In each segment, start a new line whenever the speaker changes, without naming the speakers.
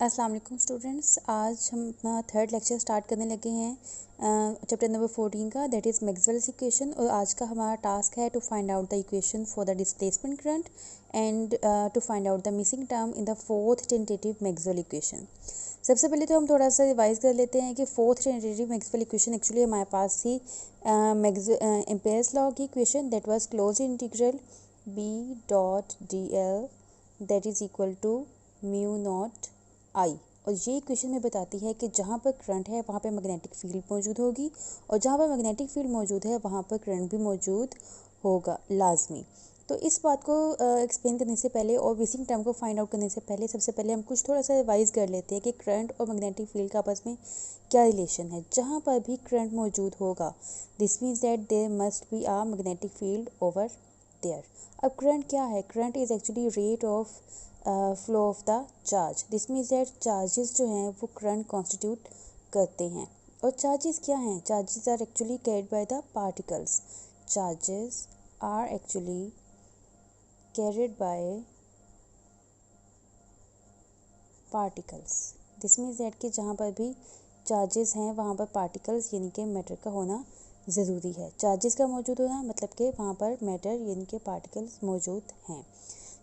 अस्सलाम वालेकुम स्टूडेंट्स। आज हम अपना थर्ड लेक्चर स्टार्ट करने लगे हैं चैप्टर नंबर 14 का, दैट इज़ मैक्सवेल्स इक्वेशन। और आज का हमारा टास्क है to find out the equation for the displacement current and to find out the missing term in the fourth tentative Maxwell equation. सबसे पहले तो हम थोड़ा सा रिवाइज कर लेते हैं कि fourth tentative Maxwell equation actually हमारे पास थी एम्पेयर्स लॉ की equation, that was close integral B dot D L that is equal to mu naught I. और ये इक्वेशन में बताती है कि जहाँ पर करंट है वहाँ पे मैग्नेटिक फील्ड मौजूद होगी, और जहाँ पर मैग्नेटिक फील्ड मौजूद है वहाँ पर करंट भी मौजूद होगा लाजमी। तो इस बात को एक्सप्लेन करने से पहले और मिसिंग टर्म को फाइंड आउट करने से पहले सबसे पहले हम कुछ थोड़ा सा रिवाइज कर लेते हैं कि करंट और मैग्नेटिक फील्ड का आपस में क्या रिलेशन है। जहाँ पर भी करंट मौजूद होगा this means that there must be a magnetic field over there. अब करंट क्या है? Current is actually rate of flow of the charge. This means that charges जो हैं वो करंट कॉन्स्टिट्यूट करते हैं। और चार्जेस क्या हैं? Charges are actually carried by the particles. Charges are actually carried by particles. This means that कि जहाँ पर भी चार्जेस हैं वहाँ पर पार्टिकल्स यानी कि मैटर का होना ज़रूरी है। चार्जेस का मौजूद होना मतलब कि वहाँ पर मैटर यानी कि पार्टिकल्स मौजूद हैं।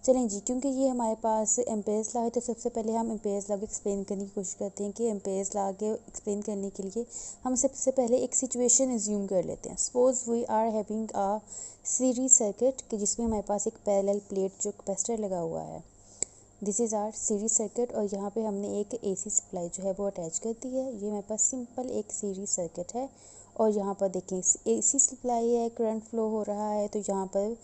चलें जी, क्योंकि ये हमारे पास एम्पेयर्स लॉ है तो सबसे पहले हम एम्पेयर्स लॉ को एक्सप्लेन करने की कोशिश करते हैं। कि एम्पेयर्स लॉ के एक्सप्लेन करने के लिए हम सबसे पहले एक सिचुएशन एज्यूम कर लेते हैं। Suppose we are having a series circuit कि जिसमें हमारे पास एक पैरेलल प्लेट जो कैपेसिटर लगा हुआ है। This is R series circuit, और यहाँ पे हमने एक एसी सप्लाई जो है वो अटैच कर दी है। ये हमारे पास सिंपल एक सीरीज सर्किट है। और यहाँ पर देखें एसी सप्लाई है, करंट फ्लो हो रहा है, तो यहाँ पर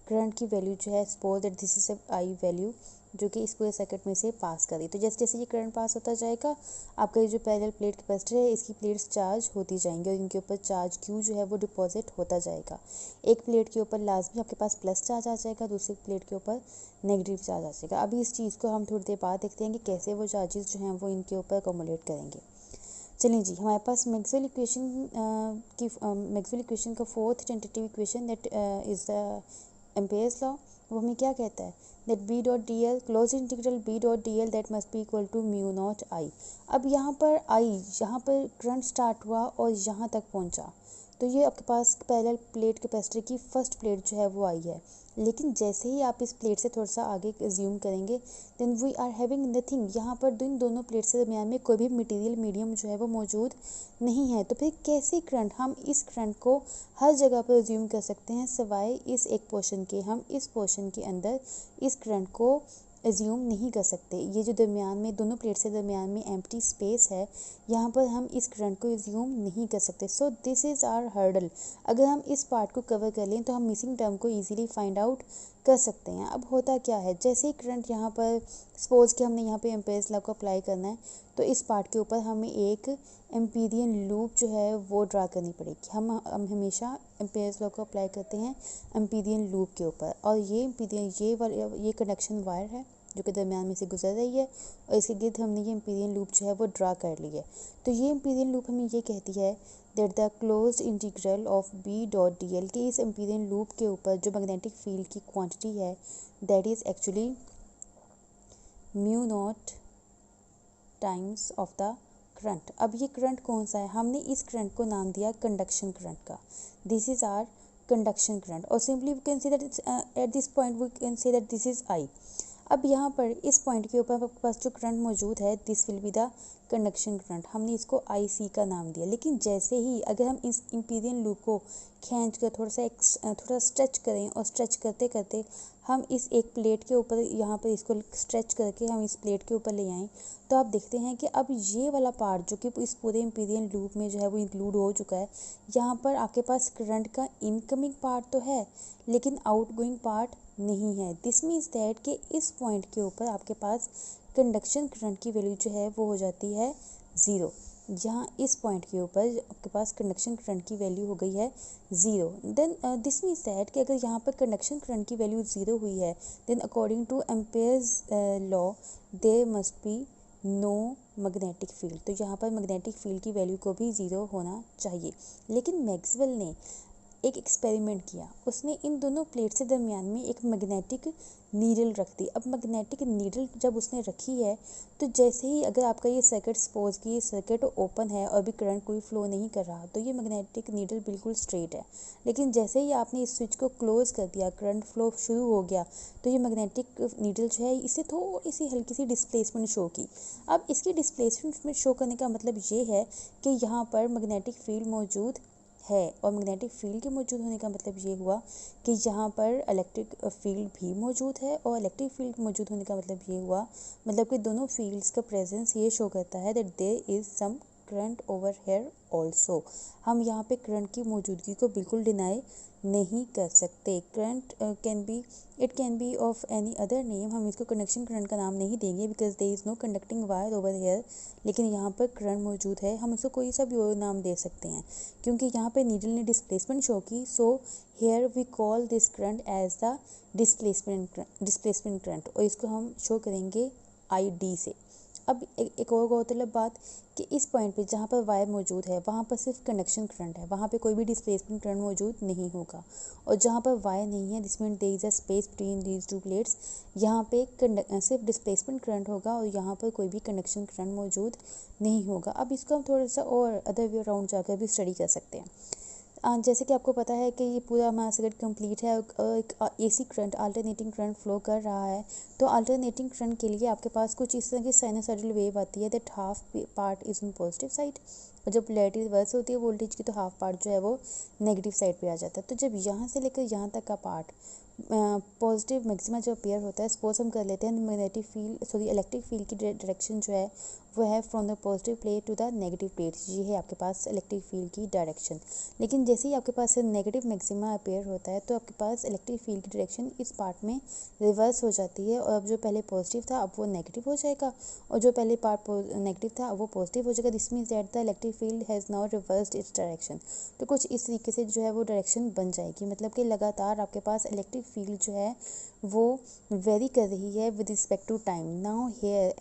करंट की वैल्यू जो है suppose that this is I value जो कि इस पूरे सर्किट में से पास कर रही। तो जैसे जैसे ये करंट पास होता जाएगा आपका ये जो पैरेलल प्लेट कैपेसिटर है इसकी प्लेट्स चार्ज होती जाएंगी और इनके ऊपर चार्ज क्यू जो है वो डिपॉजिट होता जाएगा। एक प्लेट के ऊपर लाजमी आपके पास प्लस चार्ज आ जाएगा, दूसरी प्लेट के ऊपर नेगेटिव चार्ज आ जाएगा। अभी इस चीज़ को हम थोड़ी देर बाद देखते हैं कि कैसे वो चार्जेस जो हैं वो इनके ऊपर अकोमोडेट करेंगे। चलिए जी, हमारे पास मैक्सवेल इक्वेशन का fourth tentative equation that is the Ampere's law. वो हमें क्या कहता है? That B dot D L close integral B dot D L that must be equal to mu naught I. अब यहाँ पर आई, यहाँ पर करंट स्टार्ट हुआ और यहाँ तक पहुँचा, तो ये आपके पास पैरेलल प्लेट कैपेसिटर की फर्स्ट प्लेट जो है वो आई है। लेकिन जैसे ही आप इस प्लेट से थोड़ा सा आगे ज्यूम करेंगे then we are having nothing. यहाँ पर इन दोनों प्लेट से दरमियान में कोई भी मटेरियल मीडियम जो है वो मौजूद नहीं है। तो फिर कैसे करंट, हम इस करंट को हर जगह पर ज्यूम कर सकते हैं सिवाय इस एक पोर्शन के। हम इस पोर्शन के अंदर इस करंट को एज्यूम नहीं कर सकते। ये जो दरमियान में दोनों प्लेट से दरमियान में एम्प्टी स्पेस है यहाँ पर हम इस करंट को एज्यूम नहीं कर सकते। So this is our hurdle. अगर हम इस पार्ट को कवर कर लें तो हम मिसिंग टर्म को इजीली फाइंड आउट कर सकते हैं। अब होता क्या है, जैसे ही करंट यहाँ पर सपोज कि हमने यहाँ पे एम्पेयर्स लॉ को अप्लाई करना है तो इस पार्ट के ऊपर हमें एक एम्पीरियन लूप जो है वो ड्रा करनी पड़ेगी। हम हमेशा एम्पेयर्स लॉ को अप्लाई करते हैं एम्पीरियन लूप के ऊपर। और ये एम्पीरियन ये कंडक्शन वायर है जो कि दरमियान में से गुजर रही है, और इसके गिर्द हमने ये एम्पीरियन लूप जो है वो ड्रा कर ली है। तो ये एम्पीरियन लूप हमें ये कहती है that the closed integral of B dot D l के इस एम्पीरियन लूप के ऊपर जो मैग्नेटिक फील्ड की क्वांटिटी है that is actually mu naught times of the current. अब ये करंट कौन सा है? हमने इस करंट को नाम दिया कंडक्शन करंट का। This is our conduction current, और simply we can say that at this point we can say that this is I. अब यहाँ पर इस पॉइंट के ऊपर आपके पास जो करंट मौजूद है this will be the conduction current. हमने इसको आई सी का नाम दिया। लेकिन जैसे ही अगर हम इस इम्पीरियन लूप को खींच कर थोड़ा स्ट्रेच करें और स्ट्रेच करते करते हम इस एक प्लेट के ऊपर यहाँ पर इसको स्ट्रेच करके हम इस प्लेट के ऊपर ले आएँ तो आप देखते हैं कि अब ये वाला पार्ट जो कि इस पूरे इम्पीरियन लूप में जो है वो इंक्लूड हो चुका है। यहाँ पर आपके पास करंट का इनकमिंग पार्ट तो है लेकिन आउटगोइंग पार्ट नहीं है। दिस मीन्स दैट कि इस पॉइंट के ऊपर आपके पास कंडक्शन करंट की वैल्यू जो है वो हो जाती है ज़ीरो। यहाँ इस पॉइंट के ऊपर आपके पास कंडक्शन करंट की वैल्यू हो गई है zero. Then this means that कि अगर यहाँ पर कंडक्शन करंट की वैल्यू ज़ीरो हुई है then according to Ampere's law there must be no magnetic field. तो यहाँ पर मैग्नेटिक फील्ड की वैल्यू को भी ज़ीरो होना चाहिए। लेकिन मैक्सवेल ने एक एक्सपेरिमेंट किया। उसने इन दोनों प्लेट से दरमियान में एक मैग्नेटिक नीडल रख दी। अब मैग्नेटिक नीडल जब उसने रखी है तो जैसे ही अगर आपका ये सर्किट सपोज कि ये सर्किट ओपन है और अभी करंट कोई फ्लो नहीं कर रहा, तो ये मैग्नेटिक नीडल बिल्कुल स्ट्रेट है। लेकिन जैसे ही आपने इस स्विच को क्लोज कर दिया, करंट फ्लो शुरू हो गया, तो ये मैग्नेटिक नीडल जो है इसे थोड़ी सी हल्की सी डिस्प्लेसमेंट शो की। अब इसकी डिस्प्लेसमेंट शो करने का मतलब ये है कि यहाँ पर मैग्नेटिक फील्ड मौजूद है, और मैग्नेटिक फील्ड के मौजूद होने का मतलब ये हुआ कि यहाँ पर इलेक्ट्रिक फील्ड भी मौजूद है, और इलेक्ट्रिक फील्ड मौजूद होने का मतलब ये हुआ, मतलब कि दोनों फील्ड्स का प्रेजेंस ये शो करता है that there is some current over here also. हम यहाँ पे करंट की मौजूदगी को बिल्कुल डिनाई नहीं कर सकते। Current can be of any other name, हम इसको कंडक्शन करंट का नाम नहीं देंगे because there is no conducting wire over here, लेकिन यहाँ पर करंट मौजूद है, हम इसको कोई सा भी और नाम दे सकते हैं क्योंकि यहाँ पे नीडल ने डिस्प्लेसमेंट शो की। So here we call this current as the displacement current, और इसको हम शो करेंगे ID से। अब एक और गौरतलब बात कि इस पॉइंट पे जहाँ पर वायर मौजूद है वहाँ पर सिर्फ कंडक्शन करंट है, वहाँ पे कोई भी डिस्प्लेसमेंट करंट मौजूद नहीं होगा। और जहाँ पर वायर नहीं है, this mean there is a space between these two plates, यहाँ पे सिर्फ डिस्प्लेसमेंट करंट होगा और यहाँ पर कोई भी कंडक्शन करंट मौजूद नहीं होगा। अब इसको हम थोड़ा सा और अदर वे अराउंड जाकर भी स्टडी कर सकते हैं। जैसे कि आपको पता है कि ये पूरा हमारा सर्किट कंप्लीट है और एक AC current alternating current flow कर रहा है। तो अल्टरनेटिंग करंट के लिए आपके पास कुछ इस तरह की साइनसॉइडल वेव आती है that half part is on positive side, और जब पोलैरिटी रिवर्स होती है वोल्टेज की तो हाफ पार्ट जो है वो नेगेटिव साइड पे आ जाता है। तो जब यहाँ से लेकर यहाँ तक का पार्ट पॉजिटिव मैक्सिमा जब अपेयर होता है, सपोज हम कर लेते हैं मैग्नेटिक फील्ड इलेक्ट्रिक फील्ड की डायरेक्शन जो है वो है from the positive plate to the negative plate, ये है आपके पास इलेक्ट्रिक फील्ड की डायरेक्शन। लेकिन जैसे ही आपके पास नेगेटिव मैक्सिमा अपेयर होता है तो आपके पास इलेक्ट्रिक फील्ड की डायरेक्शन इस पार्ट में रिवर्स हो जाती है, और अब जो पहले पॉजिटिव था अब वो नेगेटिव हो जाएगा, और जो पहले पार्ट नेगेटिव था अब वो पॉजिटिव हो जाएगा। This means that the electric field has now reversed its direction. तो कुछ इस तरीके से जो है वो डायरेक्शन बन जाएगी, मतलब कि लगातार आपके पास इलेक्ट्रिक फील्ड जो है वो वेरी कर रही है with respect to time. Now here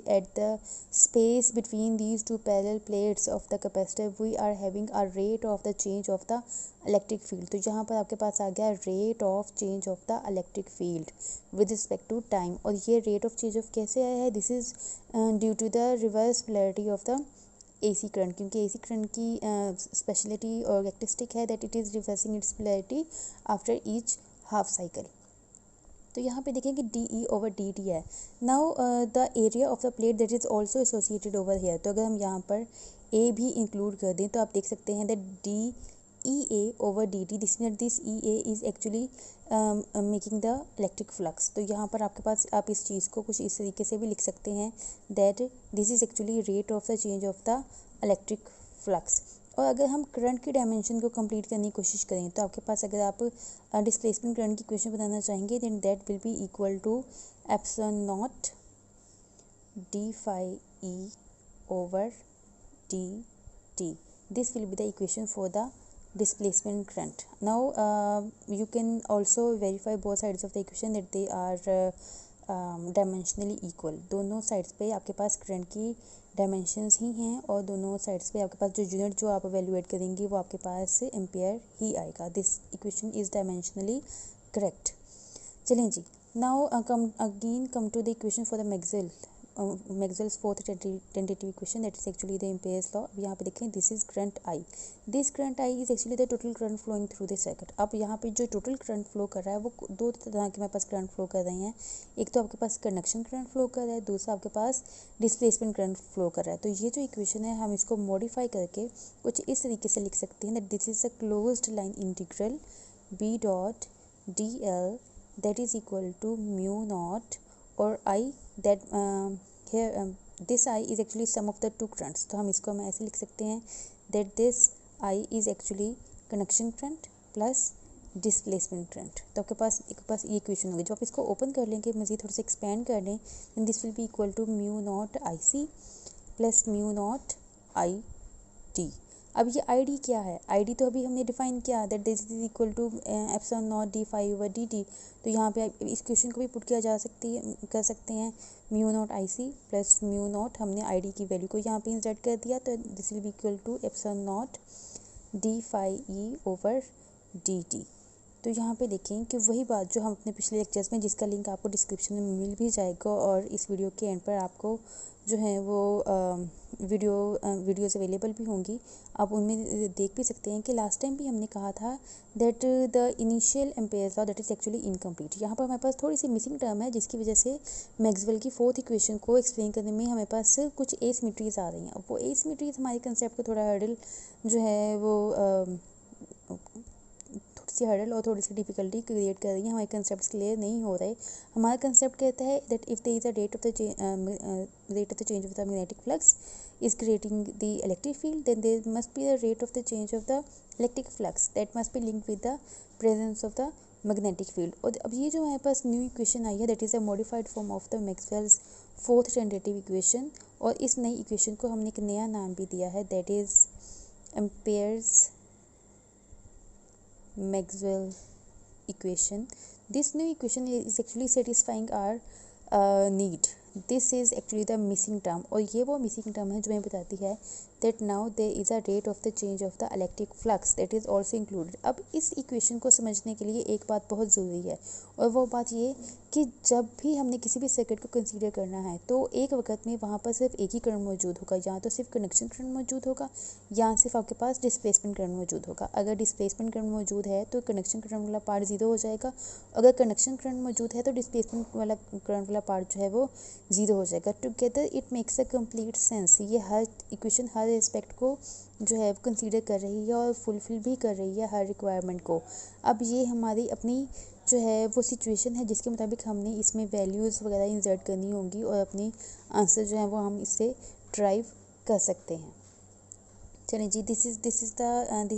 at the space between these two parallel plates of the capacitor we are having a rate of the change of the electric field। तो यहाँ पर आपके पास आ गया rate of change of the electric field with respect to time, और ये rate of change of कैसे आया है, this is due to the reverse polarity of the AC current, क्योंकि AC करंट की स्पेशलिटी और कैरेक्टरिस्टिक है that it is reversing it's polarity after each half cycle. तो यहाँ पे देखें कि DE/DT है। Now the area of the plate that is also associated over here, तो अगर हम यहाँ पर A भी इंक्लूड कर दें तो आप देख सकते हैं that DEA/DT, this mean this EA is actually making the electric flux. तो यहाँ पर आपके पास आप इस चीज़ को कुछ इस तरीके से भी लिख सकते हैं that this is actually rate of the change of the electric flux. और अगर हम करंट की डायमेंशन को कंप्लीट करने की कोशिश करें तो आपके पास अगर आप डिस्प्लेसमेंट करंट की इक्वेशन बनाना चाहेंगे then that will be equal to epsilon naught d phi e over dt. This will be the equation for the displacement current. Now you can also verify both sides of the equation that they are dimensionally equal. दोनों sides पे आपके पास current की dimensions ही हैं, और दोनों sides पे आपके पास जो यूनिट जो आप एवेल्यूएट करेंगे वो आपके पास एम्पेयर ही आएगा। This equation is dimensionally correct. चलें जी, now come to the equation for the Maxwell's fourth tentative equation, that is actually the Ampere's law। अब यहाँ पे देखें this is current I, this current I is actually the total current flowing through the circuit. अब यहाँ पे जो total current flow कर रहा है वो दो तरह के मेरे पास करंट फ्लो कर रहे हैं, एक तो आपके पास कंडक्शन करंट फ्लो कर रहा है, दूसरा आपके पास डिस्प्लेसमेंट करंट फ्लो कर रहा है। तो ये जो इक्वेशन है हम इसको मॉडिफाई करके कुछ इस तरीके से लिख सकते हैं that this is a closed line integral B dot DL that is equal to mu naught or I that here this I is actually sum of the two currents। तो हम इसको हम ऐसे लिख सकते हैं that this I is actually conduction current plus displacement current. तो आपके पास ये इक्वेशन होगी। जब आप इसको ओपन कर लेंगे, मज़ीद थोड़ा सा एक्सपेंड कर लें, then this will be equal to mu naught IC plus mu naught ID। अब ये ID क्या है, ID तो अभी हमने डिफाइन किया that this is equal to epsilon naught d phi over dt। तो यहाँ पे इस क्वेश्चन को भी पुट किया जा कर सकते हैं mu naught IC plus mu naught, हमने ID की वैल्यू को यहाँ पे इंसर्ट कर दिया, तो this will be equal to epsilon naught d phi e over dt। तो यहाँ पे देखें कि वही बात जो हम अपने पिछले लेक्चर्स में, जिसका लिंक आपको डिस्क्रिप्शन में मिल भी जाएगा और इस वीडियो के एंड पर आपको जो है वो वीडियोस अवेलेबल भी होंगी, आप उनमें देख भी सकते हैं कि लास्ट टाइम भी हमने कहा था that the initial Ampere's law that is actually incomplete. यहाँ पर हमारे पास थोड़ी सी मिसिंग टर्म है, जिसकी वजह से मैक्सवेल की फोर्थ इक्वेशन को एक्सप्लेन करने में हमारे पास कुछ एसिमेट्रीज आ रही हैं। वो एसिमेट्रीज हमारे कंसेप्ट को थोड़ा हर्डल जो है वो थोड़ी सी हर्डल और थोड़ी सी डिफिकल्टी क्रिएट कर रही है, हमारे कंसेप्ट क्लियर नहीं हो रहे। हमारा कंसेप्ट कहता है that if there is a rate of the change of the magnetic flux is creating the electric field, then there must be a rate of the change of the electric flux that must be linked with the presence of the magnetic field। और अब ये जो हमारे पास new equation आई है that is a modified form of the Maxwell's fourth tentative equation, और इस नई equation को हमने एक नया नाम भी दिया है that is Ampere's Maxwell equation। This new equation is actually satisfying our need. This is actually the missing term, और ये वो missing term है जो हमें बताती है that now there is a rate of the change of the electric flux that is also included। अब इस equation को समझने के लिए एक बात बहुत ज़रूरी है, और वो बात ये कि जब भी हमने किसी भी सर्किट को कंसीडर करना है तो एक वक्त में वहाँ पर सिर्फ एक ही करंट मौजूद होगा, या तो सिर्फ कंडक्शन करंट मौजूद होगा या सिर्फ आपके पास डिस्प्लेसमेंट करंट मौजूद होगा। अगर डिस्प्लेसमेंट करंट मौजूद है तो कंडक्शन करंट वाला पार्ट ज़ीरो हो जाएगा, अगर कंडक्शन करंट मौजूद है तो डिस्प्लेसमेंट वाला करंट वाला पार्ट जो है वो ज़ीरो हो जाएगा। Together it makes a complete sense. ये हर इक्वेशन हर एस्पेक्ट को जो है कंसीडर कर रही है और फुलफिल भी कर रही है हर रिक्वायरमेंट को। अब ये हमारी अपनी जो है वो सिचुएशन है जिसके मुताबिक हमने इसमें वैल्यूज़ वगैरह इंसर्ट करनी होंगी और अपनी आंसर जो है वो हम इससे ड्राइव कर सकते हैं। चलिए जी, this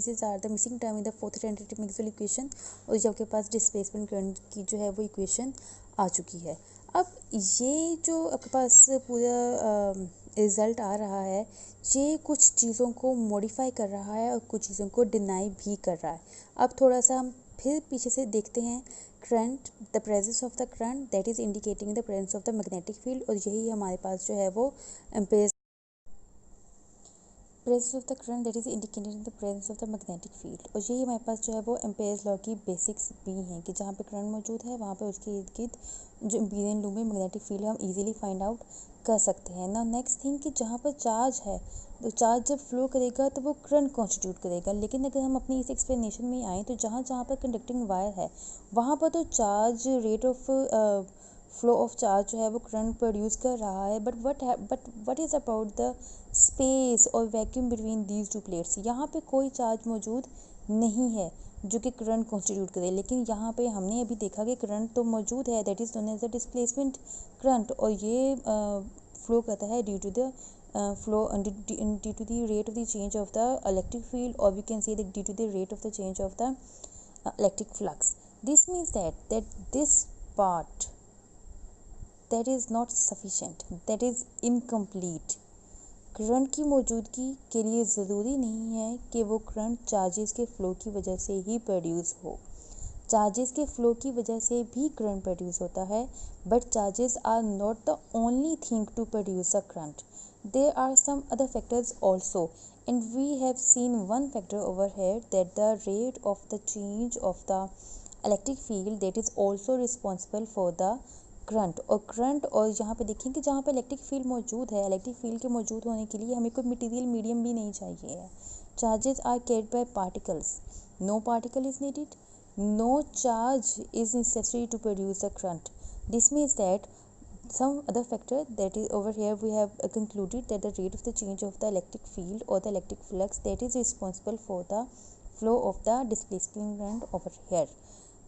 is our the missing term in the fourth tentative Maxwell equation, और जो आपके पास डिस्प्लेसमेंट करंट की जो है वो इक्वेशन आ चुकी है। अब ये जो आपके पास पूरा रिज़ल्ट आ रहा है, ये कुछ चीज़ों को मॉडिफाई कर रहा है और कुछ चीज़ों को डिनाई भी कर रहा है। अब थोड़ा सा हम फिर पीछे से देखते हैं। Current, the presence of the current that is indicating the presence of the magnetic field, और यही हमारे पास जो है वो ampere presence of the current that is indicating the presence of the magnetic field, और यही हमारे पास जो है वो एम्पेयर्स लॉ की बेसिक्स भी हैं कि जहाँ पे करंट मौजूद है वहाँ पे उसके इर्द गिर्द जो एम्पीरियन लूप में मैग्नेटिक फील्ड हम इजीली फाइंड आउट कर सकते हैं ना। नेक्स्ट थिंग कि जहाँ पर चार्ज है तो चार्ज जब फ्लो करेगा तो वो करंट कॉन्स्टिट्यूट करेगा, लेकिन अगर हम अपनी इस एक्सप्लेनेशन में आएँ तो जहाँ जहाँ पर कंडक्टिंग वायर है वहाँ पर तो charge rate of flow of charge जो है वो करंट प्रोड्यूस कर रहा है। But what is about the space और vacuum between these two plates. यहाँ पे कोई चार्ज मौजूद नहीं है जो कि करंट कॉन्स्टिट्यूट करे, लेकिन यहाँ पे हमने अभी देखा कि करंट तो मौजूद है that is known as the displacement current, और ये फ्लो करता है due to the due to the rate of the change of the electric field, or we can say that due to the rate of the change of the electric flux. This means that this part that is not sufficient, that is incomplete। Current की मौजूदगी के लिए ज़रूरी नहीं है कि वो current charges के फ़्लो की वजह से ही प्रोड्यूस हो। चार्जेस के फ़्लो की वजह से भी करंट प्रोड्यूस होता है, but charges are not the only thing to produce a current. There are some other factors also, and we have seen one factor over here, that the rate of the change of the electric field that is also responsible for the current. और current, और यहाँ पे देखें कि जहाँ पे electric field मौजूद है, इलेक्ट्रिक फील्ड के मौजूद होने के लिए हमें कोई मटेरियल मीडियम भी नहीं चाहिए है। Charges are carried by particles, no particle is needed, no charge is necessary to produce a current। This means that some other factor, that is over here we have concluded that the rate of the change of the electric field or the electric flux that is responsible for the flow of the displacement current over here।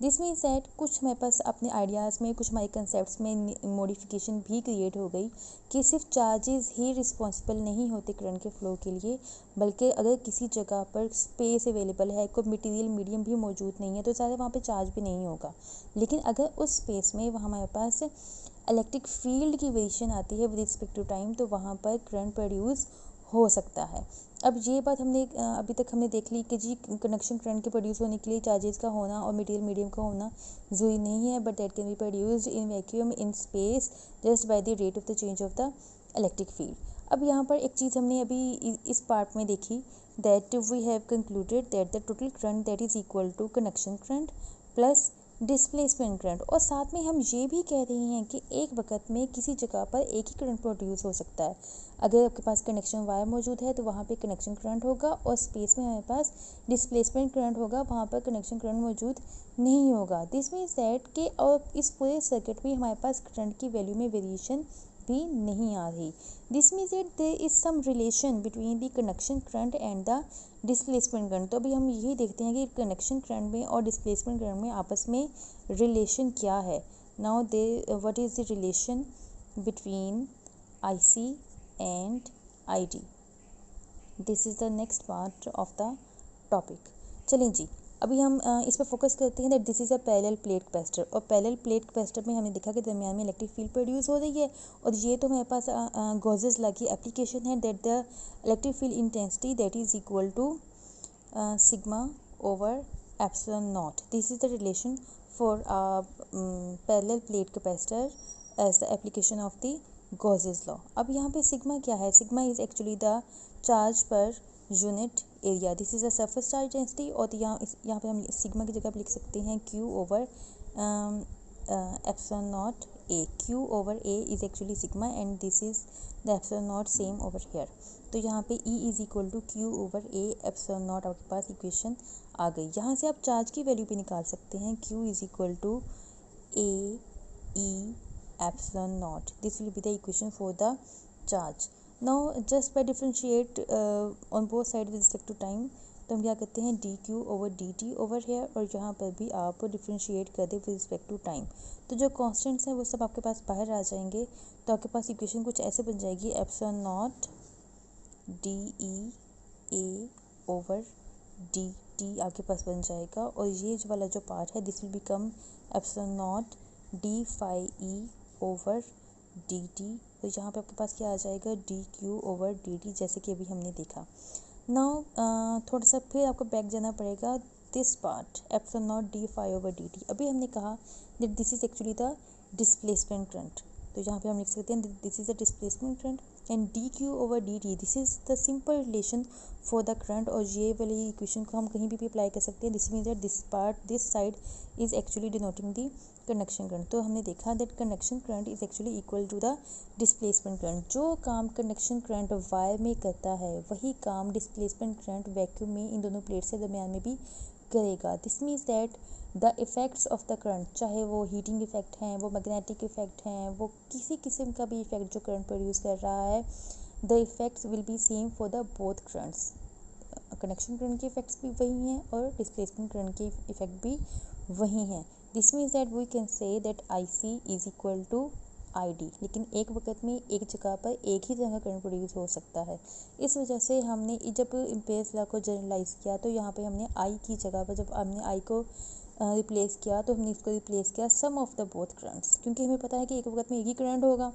This means that कुछ हमारे पास अपने ideas में, कुछ हमारे concepts में modification भी create हो गई कि सिर्फ चार्जेस ही रिस्पॉन्सिबल नहीं होते करंट के फ़्लो के लिए, बल्कि अगर किसी जगह पर स्पेस अवेलेबल है, कोई मटेरियल मीडियम भी मौजूद नहीं है, तो ज़्यादा वहाँ पे चार्ज भी नहीं होगा। लेकिन अगर उस स्पेस में वहाँ हमारे पास इलेक्ट्रिक फील्ड की वेरिएशन आती है विद रिस्पेक्ट टू टाइम, तो वहाँ पर करंट प्रोड्यूस हो सकता है। अब ये बात हमने अभी तक हमने देख ली कि जी कंडक्शन करंट के प्रोड्यूस होने के लिए चार्जेस का होना और मटेरियल मीडियम का होना ज़रूरी नहीं है, but that can be produced in vacuum in space just by the rate of the change of the electric field. अब यहाँ पर एक चीज़ हमने अभी इस पार्ट में देखी, that we have concluded that the total current that is equal to connection current plus displacement current, और साथ में हम ये भी कह रहे हैं कि एक वक्त में किसी जगह पर एक ही करंट प्रोड्यूस हो सकता है। अगर आपके पास कनेक्शन वायर मौजूद है तो वहाँ पे कनेक्शन करंट होगा, और स्पेस में हमारे पास डिस्प्लेसमेंट करंट होगा, वहाँ पर कनेक्शन करंट मौजूद नहीं होगा। दिस मीन्स दैट कि और इस पूरे सर्किट में हमारे पास करंट की वैल्यू में वेरिएशन भी नहीं आ रही। This means that there is some relation between the connection current and the displacement current. तो अभी हम यही देखते हैं कि कनेक्शन करंट में और डिस्प्लेसमेंट करंट में आपस में रिलेशन क्या है। Now they what is the relation between IC and ID। This is the next part of the topic. चलिए जी, अभी हम इस पर फोकस करते हैं that this is a parallel plate capacitor, और पैरेलल प्लेट कैपेसिटर में हमने देखा कि दरमियान में इलेक्ट्रिक फील्ड प्रोड्यूस हो रही है, और ये तो हमारे पास गॉसेस लॉ की एप्लीकेशन है that the electric field intensity that is equal to sigma over epsilon naught. This is the relation for parallel plate capacitor as the application of the Gauss's law. अब यहाँ पे sigma क्या है? Sigma is actually the charge per unit area. This is a surface charge density, और यहाँ पे हम sigma की जगह पे लिख सकते हैं Q over epsilon naught A। Q over A is actually sigma and this is the epsilon naught same over here. तो यहाँ पे E is equal to Q over A epsilon naught आपके पास इक्वेशन आ गई। यहाँ से आप चार्ज की वैल्यू भी निकाल सकते हैं। Q is equal to A E epsilon naught. This will be the equation for the charge. Now just by differentiate on both side with respect to time, तो हम क्या करते हैं dq over dt over here, और यहाँ पर भी आप डिफरेंशिएट कर दें विद रिस्पेक्ट टू टाइम। तो जो कॉन्स्टेंट्स हैं वो सब आपके पास बाहर आ जाएंगे, तो आपके पास इक्वेशन कुछ ऐसे बन जाएगी, epsilon not DEA over dt आपके पास बन जाएगा, और ये जो वाला जो पार्ट है this will become epsilon naught d phi e over dt। तो यहाँ पे आपके पास क्या आ जाएगा dq ओवर dt, जैसे कि अभी हमने देखा। नाउ थोड़ा सा फिर आपको बैक जाना पड़ेगा, this part epsilon naught d phi over dt। अभी हमने कहा that this is actually the displacement current, तो यहाँ पे हम लिख सकते हैं this is the displacement current and dq over dt this is the simple relation for the current, और ये वाली इक्वेशन को हम कहीं भी अप्लाई कर सकते हैं। This means that this part this side is actually denoting the conduction current. तो हमने देखा that conduction current is actually equal to the displacement current. जो काम कंडक्शन करंट वायर में करता है वही काम डिस्प्लेसमेंट करंट वैक्यूम में इन दोनों प्लेट्स के दरमियान में भी करेगा। This means that the effects of the current, चाहे वो हीटिंग इफेक्ट हैं, वो मैग्नेटिक इफेक्ट हैं, वो किसी किस्म का भी इफेक्ट जो करंट प्रोड्यूस कर रहा है, the effects will be same for the both currents. Connection current के इफेक्ट्स भी वही हैं और डिस्प्लेसमेंट करंट के इफेक्ट भी वही हैं। This means that we can say that IC is equal to ID, लेकिन एक वक्त में एक जगह पर एक ही तरह का करंट प्रोड्यूस हो सकता है। इस वजह से हमने जब एम्पेयर्स लॉ को जनरलाइज किया तो यहाँ पे हमने I की जगह पर, जब हमने I को रिप्लेस किया तो हमने इसको रिप्लेस किया सम ऑफ द बोथ करंट्स, क्योंकि हमें पता है कि एक वक्त में एक ही करंट होगा,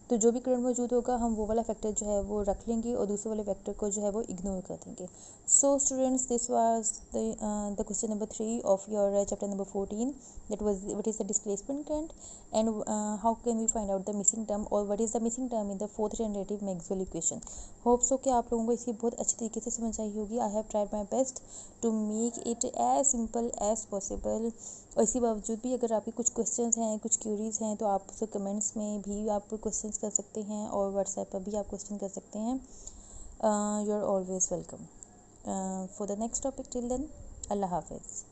तो जो भी करंट मौजूद होगा हम वो वाला फैक्टर जो है वो रख लेंगे और दूसरे वाले फैक्टर को जो है वो इग्नोर कर देंगे। So students, this was the question number 3 of your chapter number 14, that was what is the displacement current and how can we find out the missing term, or what is the missing term in the fourth generative Maxwell equation। Hope so कि आप लोगों को इसकी बहुत अच्छी तरीके से समझ आई होगी। I have tried my best to make it as simple as possible, और इसी बावजूद भी अगर आपके कुछ क्वेश्चंस हैं, कुछ क्यूरीज़ हैं, तो आप उसे कमेंट्स में भी आप क्वेश्चंस कर सकते हैं और व्हाट्सएप पर भी आप क्वेश्चन कर सकते हैं। You are always welcome for the next topic. Till then, अल्लाह हाफिज़।